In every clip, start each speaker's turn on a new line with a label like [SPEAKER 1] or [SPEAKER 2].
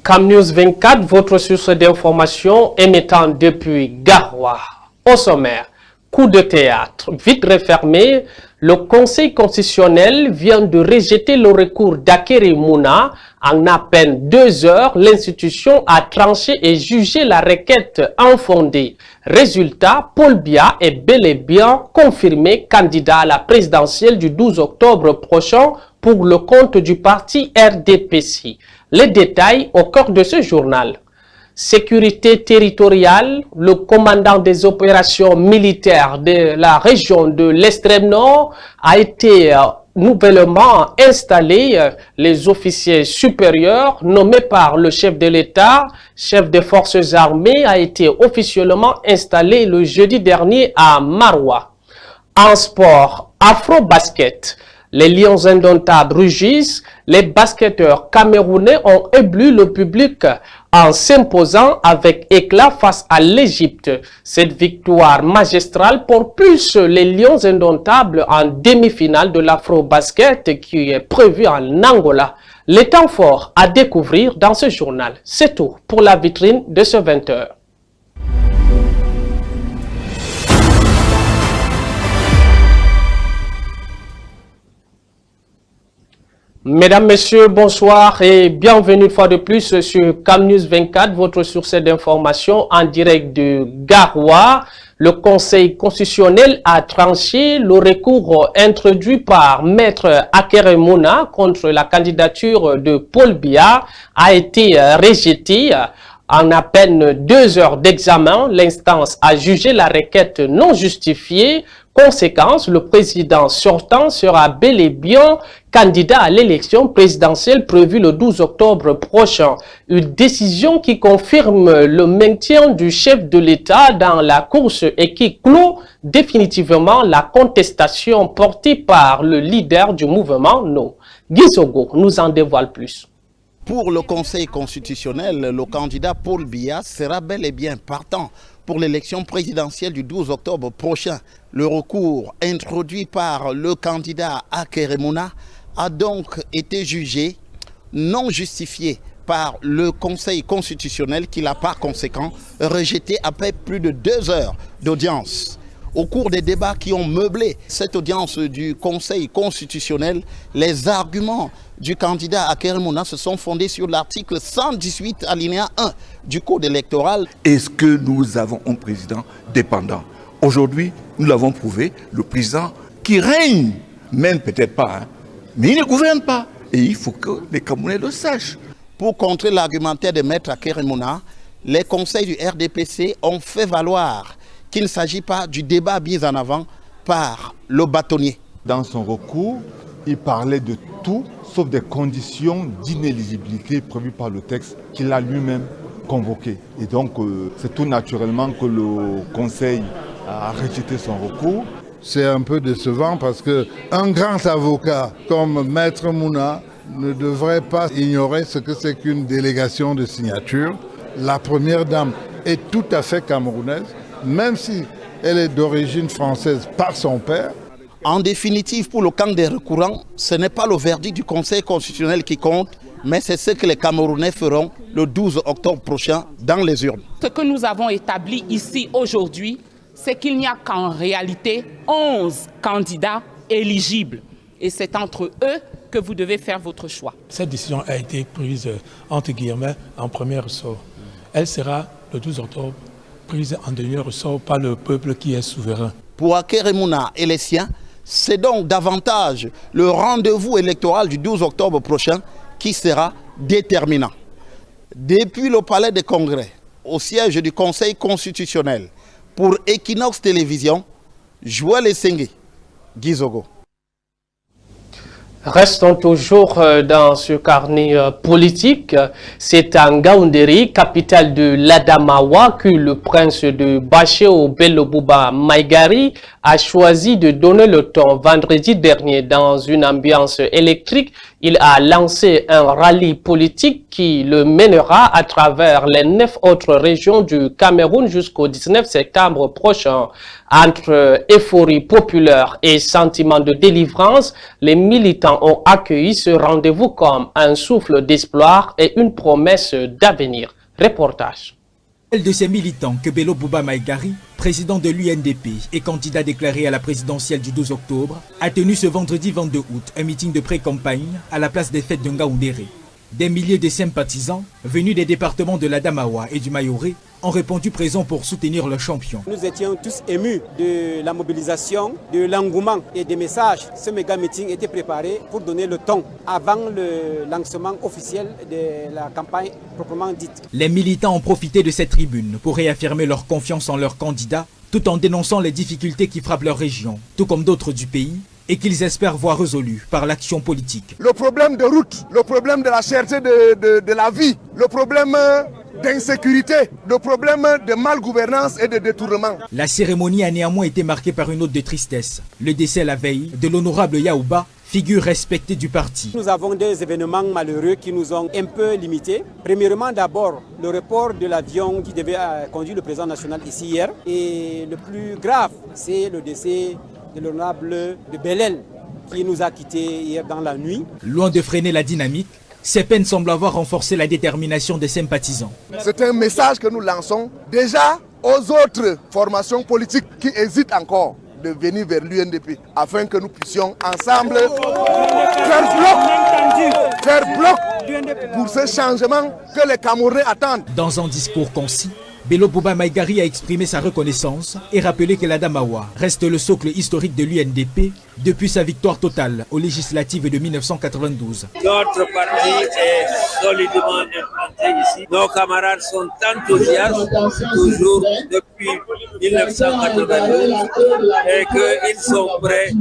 [SPEAKER 1] Cam News 24, votre source d'information émettant depuis Garoua. Au sommaire, coup de théâtre, vite refermé, le Conseil constitutionnel vient de rejeter le recours d'Akere Mouna. En à peine 2 heures, l'institution a tranché et jugé la requête infondée. Résultat, Paul Biya est bel et bien confirmé candidat à la présidentielle du 12 octobre prochain pour le compte du parti RDPC. Les détails au cœur de ce journal. Sécurité territoriale, le commandant des opérations militaires de la région de l'extrême nord a été nouvellement installé. Les officiers supérieurs nommés par le chef de l'État, chef des forces armées, a été officiellement installé le jeudi dernier à Maroua. En sport, Afro-Basket. Les Lions indomptables rugissent, les basketteurs camerounais ont ébloui le public en s'imposant avec éclat face à l'Égypte. Cette victoire magistrale propulse les Lions indomptables en demi-finale de l'Afro-Basket qui est prévue en Angola. Les temps forts à découvrir dans ce journal. C'est tout pour la vitrine de ce 20h. Mesdames, Messieurs, bonsoir et bienvenue une fois de plus sur Cam News 24, votre source d'information en direct de Garoua. Le Conseil constitutionnel a tranché le recours introduit par Maître Akere Mouna contre la candidature de Paul Biya a été rejeté. En à peine 2 heures d'examen, l'instance a jugé la requête non justifiée. Conséquence, le président sortant sera bel et bien candidat à l'élection présidentielle prévue le 12 octobre prochain. Une décision qui confirme le maintien du chef de l'État dans la course et qui clôt définitivement la contestation portée par le leader du mouvement No. Gizogo nous en dévoile plus.
[SPEAKER 2] Pour le Conseil constitutionnel, le candidat Paul Biya sera bel et bien partant pour l'élection présidentielle du 12 octobre prochain. Le recours introduit par le candidat Akere Mouna a donc été jugé non justifié par le Conseil constitutionnel qui l'a par conséquent rejeté après plus de 2 heures d'audience. Au cours des débats qui ont meublé cette audience du Conseil constitutionnel, les arguments du candidat Akere Mouna se sont fondés sur l'article 118 alinéa 1 du Code électoral.
[SPEAKER 3] Est-ce que nous avons un président dépendant? Aujourd'hui, nous l'avons prouvé, le président qui règne, même peut-être pas, mais il ne gouverne pas. Et il faut que les Camerounais le sachent.
[SPEAKER 2] Pour contrer l'argumentaire de Maître Akere Mouna, les conseils du RDPC ont fait valoir qu'il ne s'agit pas du débat mis en avant par le bâtonnier.
[SPEAKER 4] Dans son recours, il parlait de tout sauf des conditions d'inéligibilité prévues par le texte qu'il a lui-même convoqué. Et donc, c'est tout naturellement que le Conseil a rejeté son recours.
[SPEAKER 5] C'est un peu décevant parce qu'un grand avocat comme Maître Mouna ne devrait pas ignorer ce que c'est qu'une délégation de signature. La première dame est tout à fait camerounaise, même si elle est d'origine française par son père.
[SPEAKER 2] En définitive, pour le camp des recourants, ce n'est pas le verdict du Conseil constitutionnel qui compte, mais c'est ce que les Camerounais feront le 12 octobre prochain dans les urnes.
[SPEAKER 6] Ce que nous avons établi ici aujourd'hui, c'est qu'il n'y a qu'en réalité 11 candidats éligibles. Et c'est entre eux que vous devez faire votre choix.
[SPEAKER 7] Cette décision a été prise, entre guillemets, en premier ressort. Elle sera le 12 octobre prise en dernier ressort par le peuple qui est souverain.
[SPEAKER 2] Pour Akere Mouna et les siens, c'est donc davantage le rendez-vous électoral du 12 octobre prochain qui sera déterminant. Depuis le palais des congrès, au siège du Conseil constitutionnel, pour Equinox Télévision, Joël Essengue, Gizogo.
[SPEAKER 1] Restons toujours dans ce carnet politique. C'est à Ngaoundéry, capitale de l'Adamawa, que le prince de Bacheo Bello Bouba Maïgari a choisi de donner le ton. Vendredi dernier, dans une ambiance électrique, il a lancé un rallye politique qui le mènera à travers les 9 autres régions du Cameroun jusqu'au 19 septembre prochain. Entre euphorie populaire et sentiment de délivrance, les militants ont accueilli ce rendez-vous comme un souffle d'espoir et une promesse d'avenir. Reportage.
[SPEAKER 8] De ces militants que Bello Bouba Maïgari, président de l'UNDP et candidat déclaré à la présidentielle du 12 octobre, a tenu ce vendredi 22 août un meeting de pré-campagne à la place des fêtes de Ngaoundéré. Des milliers de sympathisants venus des départements de l'Adamawa et du Mayoré ont répondu présents pour soutenir le champion.
[SPEAKER 9] Nous étions tous émus de la mobilisation, de l'engouement et des messages. Ce méga meeting était préparé pour donner le ton avant le lancement officiel de la campagne proprement dite.
[SPEAKER 8] Les militants ont profité de cette tribune pour réaffirmer leur confiance en leur candidat tout en dénonçant les difficultés qui frappent leur région, tout comme d'autres du pays, et qu'ils espèrent voir résolu par l'action politique.
[SPEAKER 10] Le problème de route, le problème de la cherté de la vie, le problème d'insécurité, le problème de malgouvernance et de détournement.
[SPEAKER 8] La cérémonie a néanmoins été marquée par une note de tristesse. Le décès la veille de l'honorable Yaouba, figure respectée du parti.
[SPEAKER 9] Nous avons des événements malheureux qui nous ont un peu limités. Premièrement, d'abord, le report de l'avion qui devait conduire le président national ici hier. Et le plus grave, c'est le décès de l'honorable de Belel qui nous a quittés hier dans la nuit.
[SPEAKER 8] Loin de freiner la dynamique, ces peines semblent avoir renforcé la détermination des sympathisants.
[SPEAKER 10] C'est un message que nous lançons déjà aux autres formations politiques qui hésitent encore de venir vers l'UNDP afin que nous puissions ensemble faire bloc pour ce changement que les Camerounais attendent.
[SPEAKER 8] Dans un discours concis, Bello Bouba Maïgari a exprimé sa reconnaissance et rappelé que l'Adamawa reste le socle historique de l'UNDP depuis sa victoire totale aux législatives de 1992.
[SPEAKER 11] Notre parti est solidement implanté ici. Nos camarades sont enthousiastes, toujours depuis 1992, et qu'ils sont prêts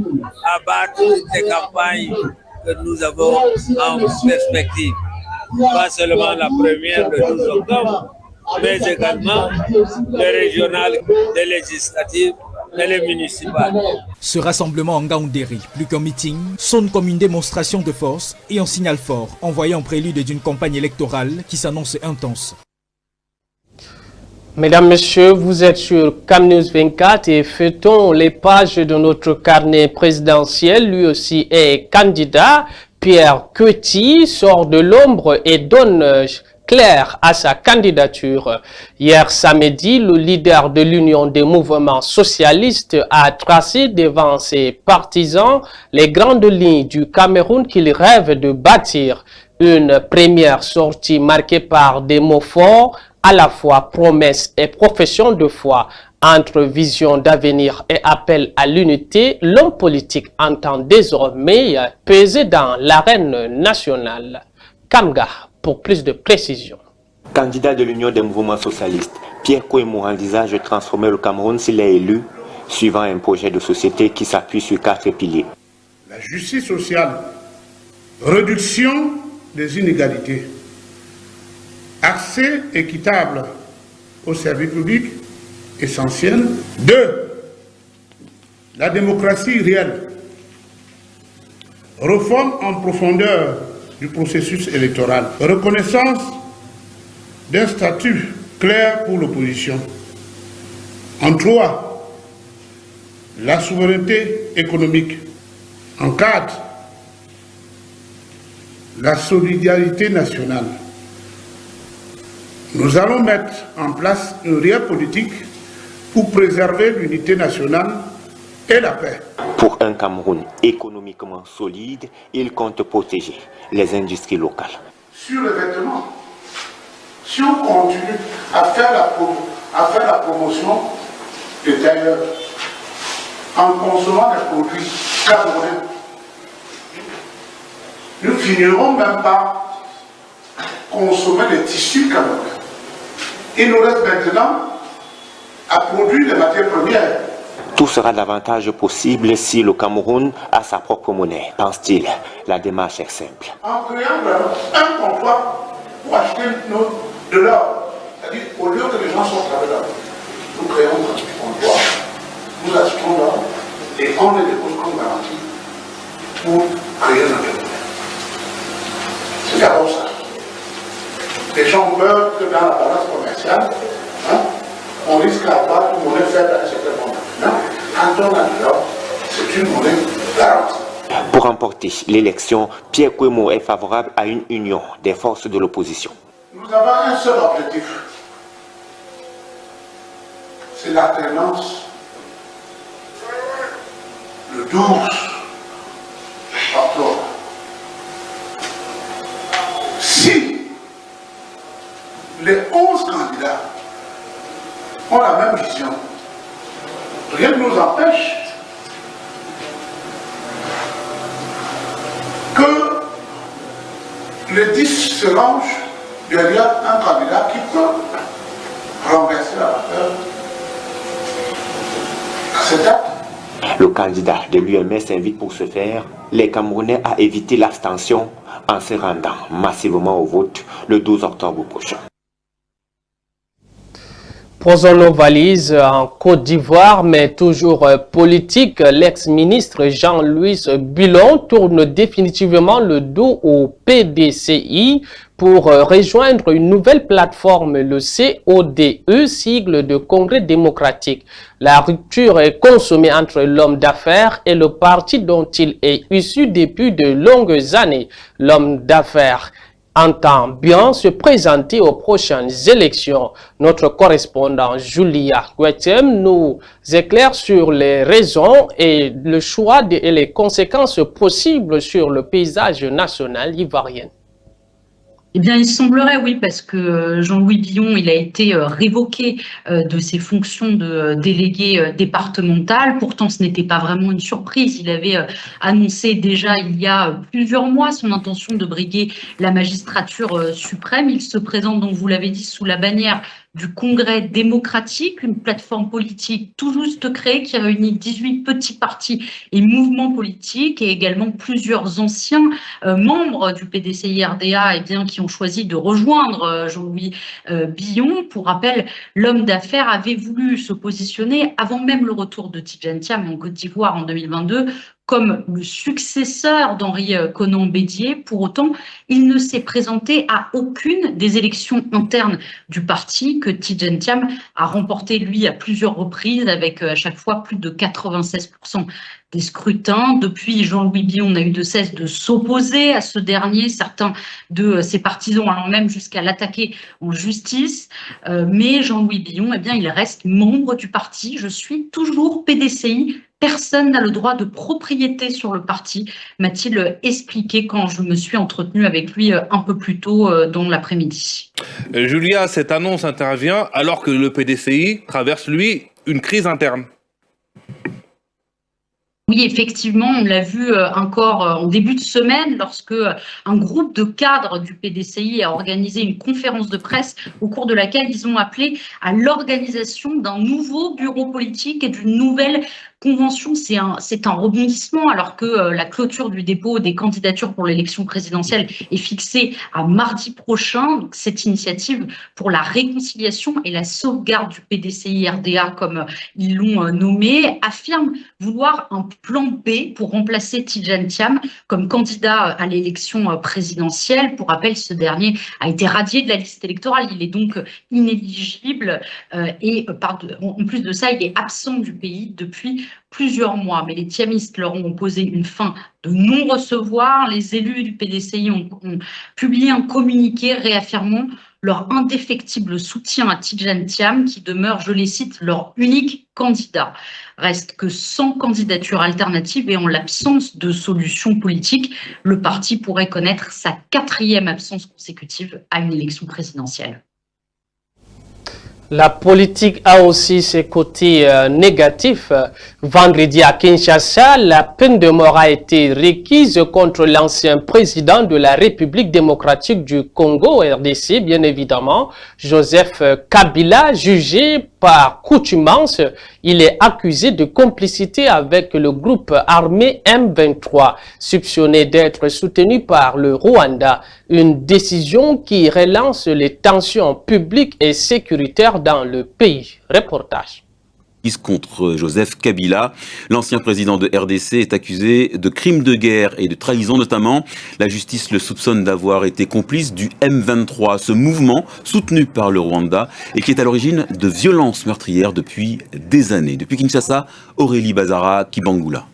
[SPEAKER 11] à battre toutes les campagnes que nous avons en perspective. Pas seulement la première le 12 octobre, mais également les régionales, les législatives et les municipales.
[SPEAKER 8] Ce rassemblement en Ngaoundéré, plus qu'un meeting, sonne comme une démonstration de force et un signal fort envoyé en prélude d'une campagne électorale qui s'annonce intense.
[SPEAKER 1] Mesdames, Messieurs, vous êtes sur CamNews 24 et feuilletons les pages de notre carnet présidentiel. Lui aussi est candidat. Pierre Coetti sort de l'ombre et donne clair à sa candidature. Hier samedi, le leader de l'Union des mouvements socialistes a tracé devant ses partisans les grandes lignes du Cameroun qu'il rêve de bâtir. Une première sortie marquée par des mots forts, à la fois promesses et profession de foi. Entre vision d'avenir et appel à l'unité, l'homme politique entend désormais peser dans l'arène nationale. Kamga, pour plus de précision.
[SPEAKER 12] Candidat de l'Union des mouvements socialistes, Pierre Coetti envisage de transformer le Cameroun s'il est élu, suivant un projet de société qui s'appuie sur 4 piliers.
[SPEAKER 13] La justice sociale, réduction des inégalités, accès équitable aux services publics essentiels. 2. La démocratie réelle, réforme en profondeur du processus électoral, reconnaissance d'un statut clair pour l'opposition. En 3, la souveraineté économique. En 4, la solidarité nationale. Nous allons mettre en place une réelle politique pour préserver l'unité nationale et la paix.
[SPEAKER 12] Pour un Cameroun économiquement solide, il compte protéger les industries locales.
[SPEAKER 13] Sur les vêtements, si on continue à faire la promotion des tailleurs en consommant des produits camerounais, nous finirons même par consommer des tissus camerounais. Il nous reste maintenant à produire des matières premières.
[SPEAKER 12] Tout sera davantage possible si le Cameroun a sa propre monnaie, pense-t-il. La démarche est simple.
[SPEAKER 13] En créant un comptoir pour acheter de l'or, c'est-à-dire au lieu que les gens sortent avec l'or, nous créons un comptoir, nous achetons l'or et on les dépose comme garantie pour créer un développement. C'est d'abord ça. Les gens ont peur que dans la balance commerciale, on risque d'avoir une monnaie faible à un certain moment. Non, quand on a de l'or, c'est une monnaie garantie.
[SPEAKER 12] Pour remporter l'élection, Pierre Kouemo est favorable à une union des forces de l'opposition.
[SPEAKER 13] Nous avons un seul objectif, c'est l'alternance le 12 octobre. Si les 11 candidats ont la même vision, rien ne nous empêche que les 10 se rangent derrière un candidat qui peut renverser la vapeur à cette date.
[SPEAKER 12] Le candidat de l'UMS invite pour ce faire les Camerounais à éviter l'abstention en se rendant massivement au vote le 12 octobre prochain.
[SPEAKER 1] Posons nos valises en Côte d'Ivoire, mais toujours politique. L'ex-ministre Jean-Louis Bulon tourne définitivement le dos au PDCI pour rejoindre une nouvelle plateforme, le CODE, sigle de Congrès démocratique. La rupture est consommée entre l'homme d'affaires et le parti dont il est issu depuis de longues années. L'homme d'affaires entend bien se présenter aux prochaines élections. Notre correspondant Julia Guetem nous éclaire sur les raisons et le choix et les conséquences possibles sur le paysage national ivoirien.
[SPEAKER 14] Eh bien, il semblerait, oui, parce que Jean-Louis Billon, il a été révoqué de ses fonctions de délégué départemental. Pourtant, ce n'était pas vraiment une surprise. Il avait annoncé déjà il y a plusieurs mois son intention de briguer la magistrature suprême. Il se présente, donc vous l'avez dit, sous la bannière du Congrès démocratique, une plateforme politique tout juste créée qui réunit 18 petits partis et mouvements politiques et également plusieurs anciens membres du PDCI-RDA qui ont choisi de rejoindre Jean-Louis Billon. Pour rappel, l'homme d'affaires avait voulu se positionner avant même le retour de Tidjane Thiam en Côte d'Ivoire en 2022 comme le successeur d'Henri Konan Bédié. Pour autant, il ne s'est présenté à aucune des élections internes du parti que Tidjane Thiam a remporté, lui, à plusieurs reprises, avec à chaque fois plus de 96% des scrutins. Depuis, Jean-Louis Billon n'a eu de cesse de s'opposer à ce dernier, certains de ses partisans allant même jusqu'à l'attaquer en justice. Mais Jean-Louis Billon, eh bien, il reste membre du parti. Je suis toujours PDCI. Personne n'a le droit de propriété sur le parti, m'a-t-il expliqué quand je me suis entretenu avec lui un peu plus tôt dans l'après-midi.
[SPEAKER 15] Julia, cette annonce intervient alors que le PDCI traverse, lui, une crise interne.
[SPEAKER 14] Oui, effectivement, on l'a vu encore en début de semaine lorsque un groupe de cadres du PDCI a organisé une conférence de presse au cours de laquelle ils ont appelé à l'organisation d'un nouveau bureau politique et d'une nouvelle convention. C'est un rebondissement alors que la clôture du dépôt des candidatures pour l'élection présidentielle est fixée à mardi prochain. Donc, cette initiative pour la réconciliation et la sauvegarde du PDCI-RDA, comme ils l'ont nommé, affirme vouloir un plan B pour remplacer Tidjane Thiam comme candidat à l'élection présidentielle. Pour rappel, ce dernier a été radié de la liste électorale. Il est donc inéligible et en plus de ça, il est absent du pays depuis plusieurs mois. Mais les thiamistes leur ont opposé une fin de non-recevoir. Les élus du PDCI ont publié un communiqué réaffirmant leur indéfectible soutien à Tidjane Thiam, qui demeure, je les cite, leur unique candidat. Reste que sans candidature alternative et en l'absence de solution politique, le parti pourrait connaître sa 4e absence consécutive à une élection présidentielle.
[SPEAKER 1] La politique a aussi ses côtés négatifs. Vendredi à Kinshasa, la peine de mort a été requise contre l'ancien président de la République démocratique du Congo, RDC, bien évidemment, Joseph Kabila, jugé par contumace. Il est accusé de complicité avec le groupe armé M23, soupçonné d'être soutenu par le Rwanda. Une décision qui relance les tensions publiques et sécuritaires dans le pays. Reportage.
[SPEAKER 16] contre Joseph Kabila. L'ancien président de RDC est accusé de crimes de guerre et de trahison notamment. La justice le soupçonne d'avoir été complice du M23, ce mouvement soutenu par le Rwanda et qui est à l'origine de violences meurtrières depuis des années. Depuis Kinshasa, Aurélie Bazara, Kibangula.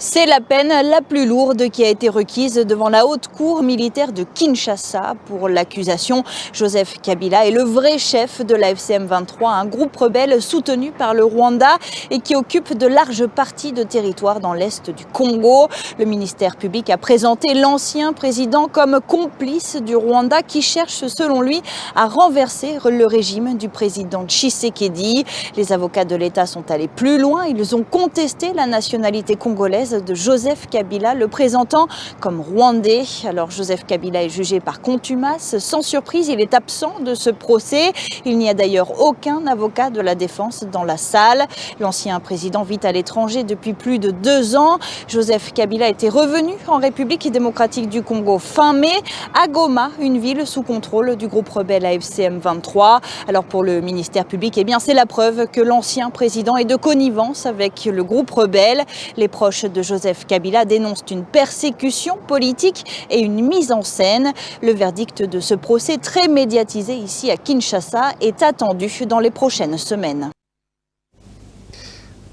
[SPEAKER 17] C'est la peine la plus lourde qui a été requise devant la haute cour militaire de Kinshasa pour l'accusation. Joseph Kabila est le vrai chef de la FCM23, un groupe rebelle soutenu par le Rwanda et qui occupe de larges parties de territoire dans l'est du Congo. Le ministère public a présenté l'ancien président comme complice du Rwanda qui cherche selon lui à renverser le régime du président Tshisekedi. Les avocats de l'État sont allés plus loin, ils ont contesté la nationalité congolaise de Joseph Kabila, le présentant comme rwandais. Alors Joseph Kabila est jugé par contumace. Sans surprise, il est absent de ce procès. Il n'y a d'ailleurs aucun avocat de la défense dans la salle. L'ancien président vit à l'étranger depuis plus de 2 ans. Joseph Kabila était revenu en République démocratique du Congo fin mai, à Goma, une ville sous contrôle du groupe rebelle AFC M23. Alors pour le ministère public, eh bien c'est la preuve que l'ancien président est de connivence avec le groupe rebelle. Les proches de Joseph Kabila dénoncent une persécution politique et une mise en scène. Le verdict de ce procès très médiatisé ici à Kinshasa est attendu dans les prochaines semaines.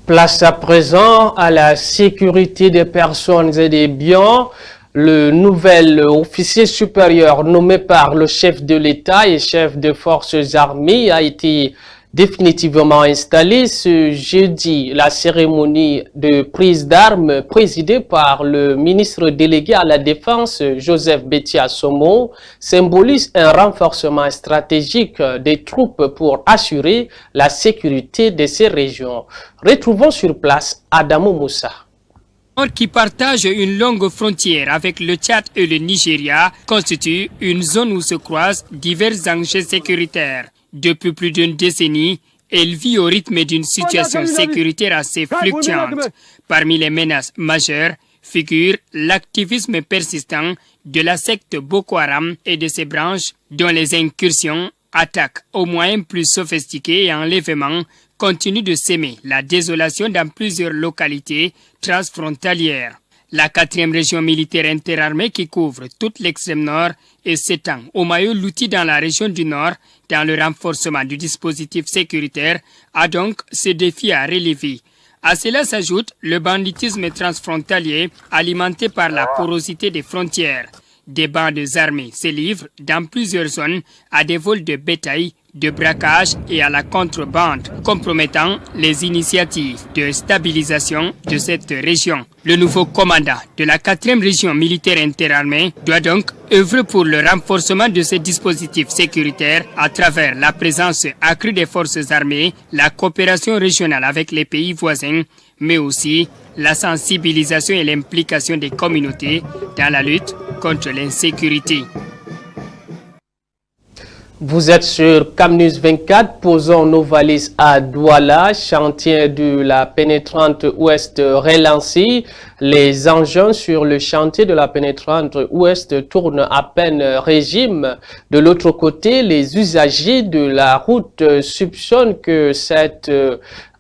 [SPEAKER 1] Place à présent à la sécurité des personnes et des biens. Le nouvel officier supérieur nommé par le chef de l'État et chef des forces armées a été définitivement installé ce jeudi. La cérémonie de prise d'armes présidée par le ministre délégué à la Défense, Joseph Betia Somo, symbolise un renforcement stratégique des troupes pour assurer la sécurité de ces régions. Retrouvons sur place Adamo Moussa.
[SPEAKER 18] Qui partage une longue frontière avec le Tchad et le Nigeria, constitue une zone où se croisent divers enjeux sécuritaires. Depuis plus d'une décennie, elle vit au rythme d'une situation sécuritaire assez fluctuante. Parmi les menaces majeures figure l'activisme persistant de la secte Boko Haram et de ses branches, dont les incursions, attaques aux moyens plus sophistiqués et enlèvements continuent de s'aimer la désolation dans plusieurs localités transfrontalières. La 4e région militaire interarmée qui couvre toute l'extrême nord et s'étend au maillot loti dans la région du nord dans le renforcement du dispositif sécuritaire a donc ce défi à relever. À cela s'ajoute le banditisme transfrontalier alimenté par la porosité des frontières. Des bandes armées se livrent dans plusieurs zones à des vols de bétail, de braquage et à la contrebande, compromettant les initiatives de stabilisation de cette région. Le nouveau commandant de la 4e région militaire interarmée doit donc œuvrer pour le renforcement de ces dispositifs sécuritaires à travers la présence accrue des forces armées, la coopération régionale avec les pays voisins, mais aussi la sensibilisation et l'implication des communautés dans la lutte contre l'insécurité.
[SPEAKER 1] Vous êtes sur Camnews 24, posons nos valises à Douala, chantier de la pénétrante ouest relancé. Les engins sur le chantier de la pénétrante ouest tournent à peine régime. De l'autre côté, les usagers de la route soupçonnent que cette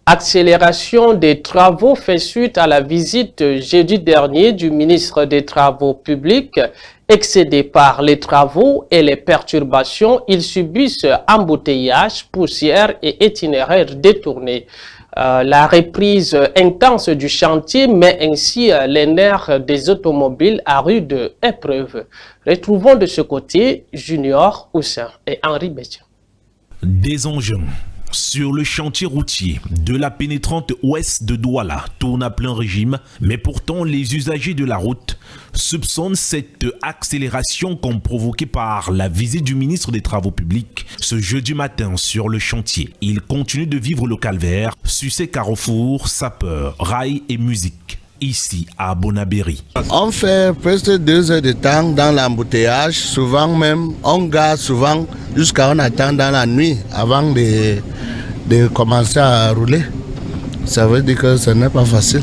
[SPEAKER 1] accélération des travaux fait suite à la visite jeudi dernier du ministre des Travaux publics. Excédés par les travaux et les perturbations, ils subissent embouteillages, poussière et itinéraires détournés. La reprise intense du chantier met ainsi les nerfs des automobiles à rude épreuve. Retrouvons de ce côté Junior Houssin et Henri Bétian.
[SPEAKER 19] Des engins sur le chantier routier de la pénétrante ouest de Douala tourne à plein régime, mais pourtant les usagers de la route soupçonnent cette accélération comme provoquée par la visite du ministre des Travaux publics ce jeudi matin sur le chantier. Il continue de vivre le calvaire sur ses carrefours, sapeurs, rails et musique. Ici à Bonabéry.
[SPEAKER 20] On fait presque 2 heures de temps dans l'embouteillage, souvent même, on garde souvent jusqu'à on attend dans la nuit avant de commencer à rouler. Ça veut dire que ce n'est pas facile.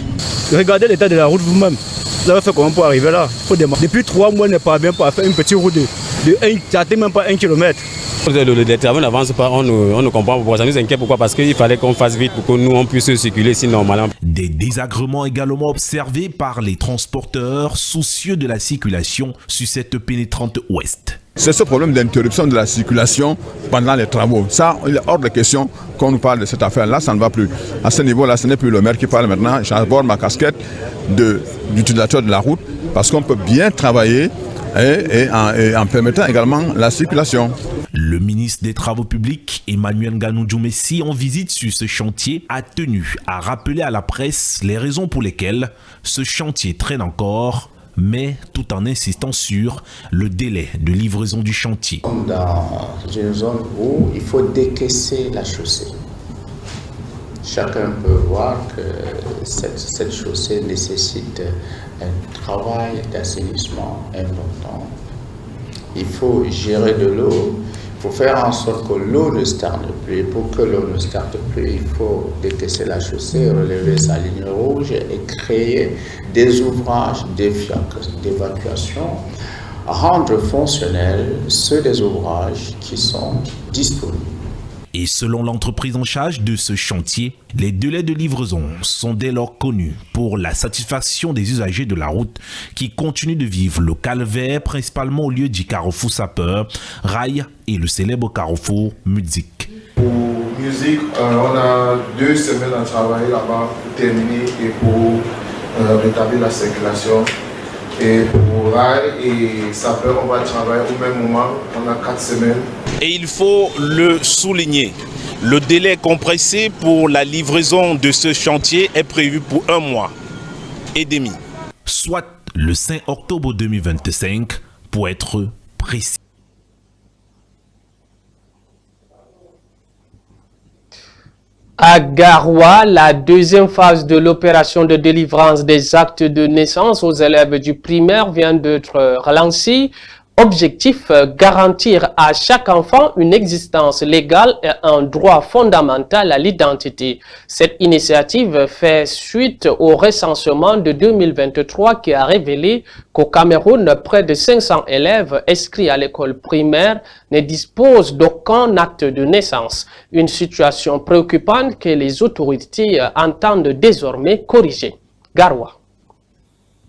[SPEAKER 21] Regardez l'état de la route vous-même. Vous avez fait comment pour arriver là? Faut demander. Depuis 3 mois, on n'est pas bien pour faire une petite route de même pas 1 kilomètre. Les travaux n'avancent pas, on ne comprend pas pourquoi. Ça nous inquiète pourquoi, parce qu'il fallait qu'on fasse vite pour que nous on puisse circuler si normalement.
[SPEAKER 19] Des désagréments également observés par les transporteurs soucieux de la circulation sur cette pénétrante ouest.
[SPEAKER 4] C'est ce problème d'interruption de la circulation pendant les travaux. Ça, il est hors de question qu'on nous parle de cette affaire-là, ça ne va plus. À ce niveau-là, ce n'est plus le maire qui parle maintenant. J'aborde ma casquette d'utilisateur de la route parce qu'on peut bien travailler et en permettant également la circulation.
[SPEAKER 19] Le ministre des Travaux publics, Emmanuel Nganou-Djoumessi, en visite sur ce chantier, a tenu à rappeler à la presse les raisons pour lesquelles ce chantier traîne encore, mais tout en insistant sur le délai de livraison du chantier.
[SPEAKER 22] Dans une zone où il faut décaisser la chaussée. Chacun peut voir que cette chaussée nécessite un travail d'assainissement important. Il faut gérer de l'eau, il faut faire en sorte que l'eau ne stagne plus. Et pour que l'eau ne stagne plus, il faut décaisser la chaussée, relever sa ligne rouge et créer des ouvrages d'évacuation, rendre fonctionnels ceux des ouvrages qui sont disponibles.
[SPEAKER 19] Et selon l'entreprise en charge de ce chantier, les délais de livraison sont dès lors connus pour la satisfaction des usagers de la route qui continuent de vivre le calvaire principalement au lieu du carrefour Sapeur, Rail et le célèbre carrefour Muzik.
[SPEAKER 23] Pour Muzik, on a 2 semaines à travailler là-bas pour terminer et pour rétablir la circulation. Et pour Rail et Sapeur, on va travailler au même moment, on a 4 semaines.
[SPEAKER 24] Et il faut le souligner, le délai compressé pour la livraison de ce chantier est prévu pour 1 mois et demi.
[SPEAKER 19] Soit le 5 octobre 2025 pour être précis.
[SPEAKER 1] À Garoua, la deuxième phase de l'opération de délivrance des actes de naissance aux élèves du primaire vient d'être relancée. Objectif, garantir à chaque enfant une existence légale et un droit fondamental à l'identité. Cette initiative fait suite au recensement de 2023 qui a révélé qu'au Cameroun, près de 500 élèves inscrits à l'école primaire ne disposent d'aucun acte de naissance. Une situation préoccupante que les autorités entendent désormais corriger. Garoua.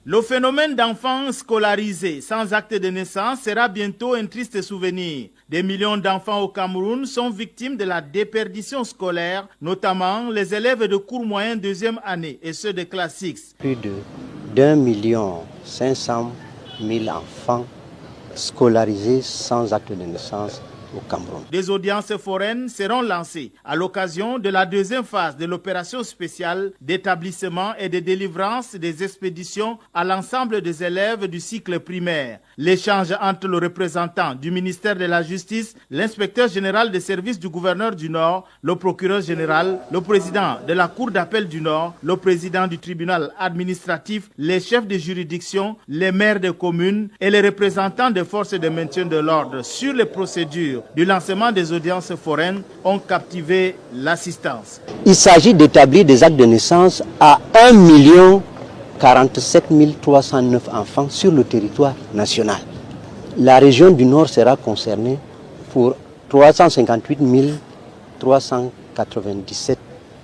[SPEAKER 25] Le phénomène d'enfants scolarisés sans acte de naissance sera bientôt un triste souvenir. Des millions d'enfants au Cameroun sont victimes de la déperdition scolaire, notamment les élèves de cours moyen 2e année et ceux de classe 6.
[SPEAKER 26] Plus de 1 500 000 enfants scolarisés sans acte de naissance au Cameroun.
[SPEAKER 25] Des audiences foraines seront lancées à l'occasion de la deuxième phase de l'opération spéciale d'établissement et de délivrance des expéditions à l'ensemble des élèves du cycle primaire. L'échange entre le représentant du ministère de la Justice, l'inspecteur général des services du gouverneur du Nord, le procureur général, le président de la Cour d'appel du Nord, le président du tribunal administratif, les chefs de juridiction, les maires des communes et les représentants des forces de maintien de l'ordre sur les procédures du lancement des audiences foraines ont captivé l'assistance.
[SPEAKER 26] Il s'agit d'établir des actes de naissance à 1 47 309 enfants sur le territoire national. La région du Nord sera concernée pour 358 397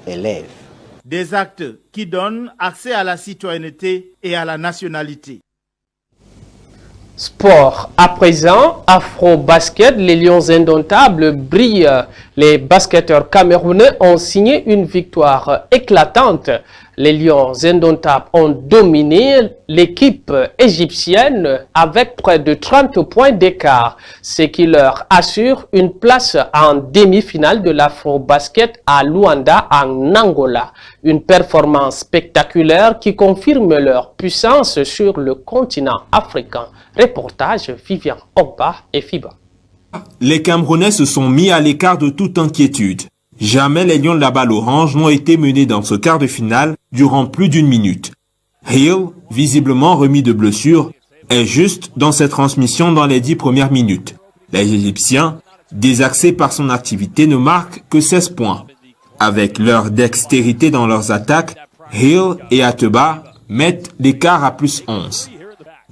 [SPEAKER 26] élèves.
[SPEAKER 25] Des actes qui donnent accès à la citoyenneté et à la nationalité.
[SPEAKER 1] Sport. À présent, Afro-Basket, les Lions indomptables brillent. Les basketteurs camerounais ont signé une victoire éclatante. Les Lions indomptables ont dominé l'équipe égyptienne avec près de 30 points d'écart, ce qui leur assure une place en demi-finale de l'Afro-Basket à Luanda en Angola. Une performance spectaculaire qui confirme leur puissance sur le continent africain. Reportage Vivian Ogba et Fiba.
[SPEAKER 27] Les Camerounais se sont mis à l'écart de toute inquiétude. Jamais les Lions de la balle orange n'ont été menés dans ce quart de finale durant plus d'1 minute. Hill, visiblement remis de blessure, est juste dans cette transmission dans les 10 premières minutes. Les Égyptiens, désaxés par son activité, ne marquent que 16 points. Avec leur dextérité dans leurs attaques, Hill et Ateba mettent l'écart à plus 11.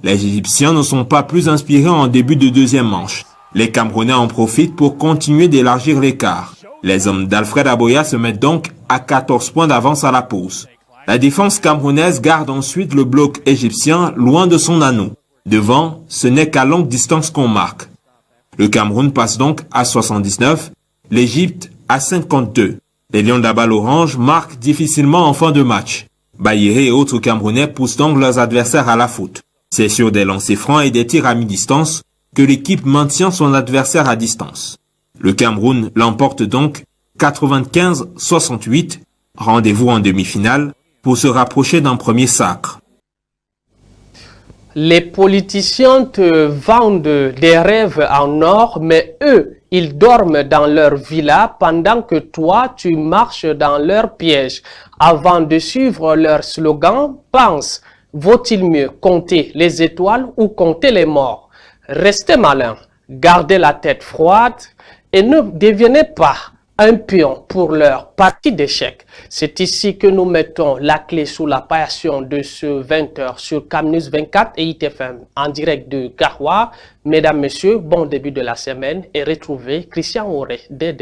[SPEAKER 27] Les Égyptiens ne sont pas plus inspirés en début de deuxième manche. Les Camerounais en profitent pour continuer d'élargir l'écart. Les hommes d'Alfred Aboya se mettent donc à 14 points d'avance à la pause. La défense camerounaise garde ensuite le bloc égyptien loin de son anneau. Devant, ce n'est qu'à longue distance qu'on marque. Le Cameroun passe donc à 79, l'Égypte à 52. Les Lions de la Balle Orange marquent difficilement en fin de match. Baïré et autres Camerounais poussent donc leurs adversaires à la faute. C'est sur des lancers francs et des tirs à mi-distance que l'équipe maintient son adversaire à distance. Le Cameroun l'emporte donc 95-68. Rendez-vous en demi-finale pour se rapprocher d'un premier sacre.
[SPEAKER 1] Les politiciens te vendent des rêves en or, mais eux, ils dorment dans leur villa pendant que toi, tu marches dans leur piège. Avant de suivre leur slogan, pense, vaut-il mieux compter les étoiles ou compter les morts? Restez malin, gardez la tête froide et ne devenez pas un pion pour leur partie d'échecs. C'est ici que nous mettons la clé sous la passion de ce 20h sur Camnews 24 et ITFM en direct de Garoua. Mesdames, Messieurs, bon début de la semaine et retrouvez Christian Auré dès